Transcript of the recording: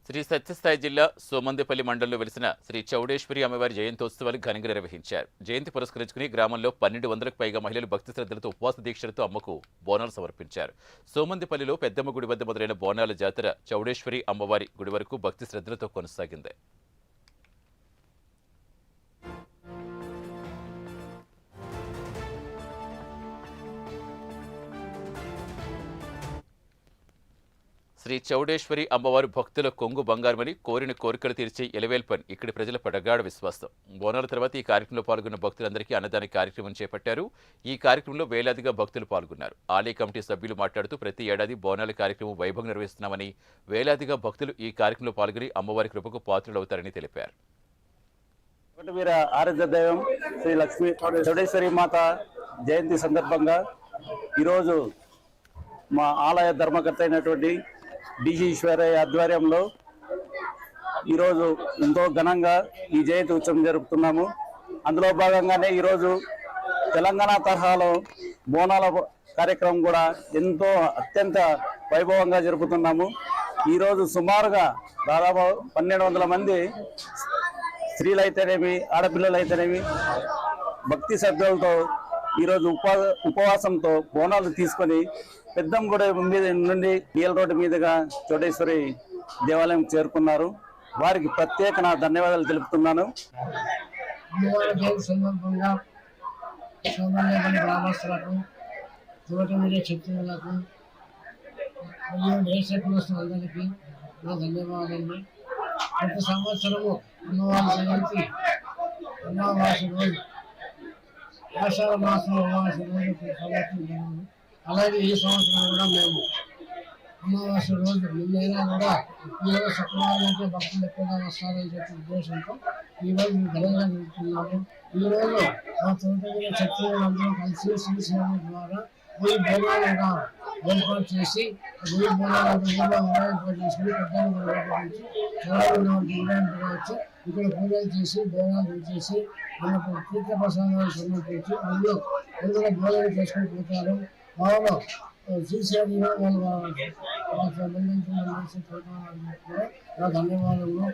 శ్రీ సత్యసాయి జిల్లా సోమందేపల్లి మండలంలో వెలిసిన శ్రీ చౌడేశ్వరి అమ్మవారి జయంతోత్సవాలు ఘనంగా నిర్వహించారు. జయంతి పురస్కరించుకుని గ్రామంలో 1200కు పైగా మహిళలు భక్తి శ్రద్ధలతో ఉపవాస దీక్షలతో అమ్మకు బోనాలు సమర్పించారు. సోమందేపల్లిలో పెద్దమ్మ గుడి వద్ద మొదలైన బోనాల జాతర చౌడేశ్వరి అమ్మవారి గుడి వరకు భక్తి శ్రద్ధలతో కొనసాగింది. శ్రీ చౌడేశ్వరి అమ్మవారు భక్తుల కొంగు బంగారమని కోరిన కోరికలు తీర్చే ఎలవేల్పని ఇక్కడి ప్రజల ప్రగాఢ విశ్వాసం. బోనాల తర్వాత ఈ కార్యక్రమంలో పాల్గొన్న భక్తులందరికీ అన్నదాన కార్యక్రమం చేపట్టారు. ఈ కార్యక్రమంలో వేలాదిగా భక్తులు పాల్గొన్నారు. ఆలయ కమిటీ సభ్యులు మాట్లాడుతూ ప్రతి ఏడాది బోనాల కార్యక్రమం వైభవం నిర్వహిస్తున్నామని, వేలాదిగా భక్తులు ఈ కార్యక్రమంలో పాల్గొని అమ్మవారి కృపకు పాత్రులవుతారని తెలిపారు. ఆరాధ్య దైవం శ్రీ లక్ష్మీ చౌడేశ్వరి మాత జయంతి సందర్భంగా ఈరోజు మా ఆలయ ధర్మకర్త అయినటువంటి డిజి ఈశ్వరయ్య ఆధ్వర్యంలో ఈరోజు ఎంతో ఘనంగా ఈ జయంతి ఉత్సవం జరుపుతున్నాము. అందులో భాగంగానే ఈరోజు తెలంగాణ తరహాలో బోనాల కార్యక్రమం కూడా ఎంతో అత్యంత వైభవంగా జరుపుతున్నాము. ఈరోజు సుమారుగా దాదాపు 1200 మంది స్త్రీలైతేనేమి ఆడపిల్లలైతేనేమి భక్తి శ్రద్ధలతో ఈరోజు ఉపవాసంతో బోనాలు తీసుకొని పెద్దమ్మ గుడి మీద నుండి డిఎల్ రోడ్డు మీదుగా చౌడేశ్వరి దేవాలయం చేరుకున్నారు. వారికి ప్రత్యేక నా ధన్యవాదాలు తెలుపుతున్నాను. గ్రామస్తులకు చిత్రులకు అందరికీ నా ధన్యవాదాలు. ప్రతి సంవత్సరము అమ్మవారి జయంతి అమావాస్య రోజు ఆషాఢ మాసం అమావాస్య రోజు అలాగే ఈ సంవత్సరం కూడా మేము అమావాస్య రోజు నిన్నైనా కూడా ఈరోజు శుక్రవారం అంటే భక్తులు ఎక్కువగా వస్తారని చెప్పే ఉద్దేశంతో ఈరోజు ఘనంగా జరుగుతున్నాము. ఈరోజు మా తోటగిరి క్షత్రియులందరూ కలిసి శ్రీశైలం ద్వారా ఈ బోనాలుగా ఏర్పాటు చేసి ఈ బోనాలను ఏర్పాటు చేసుకుని పెద్దలు ఏర్పడించి వచ్చి ఇక్కడ పూజలు చేసి బోనాలు చేసి మనకు తీర్థ ప్రసాదాలు సమర్పించి అందులో భోజనం చేసుకుని పోతారు. వాళ్ళు శ్రీశైలంలో వాళ్ళు సంబంధించిన ధన్యవాదాలు.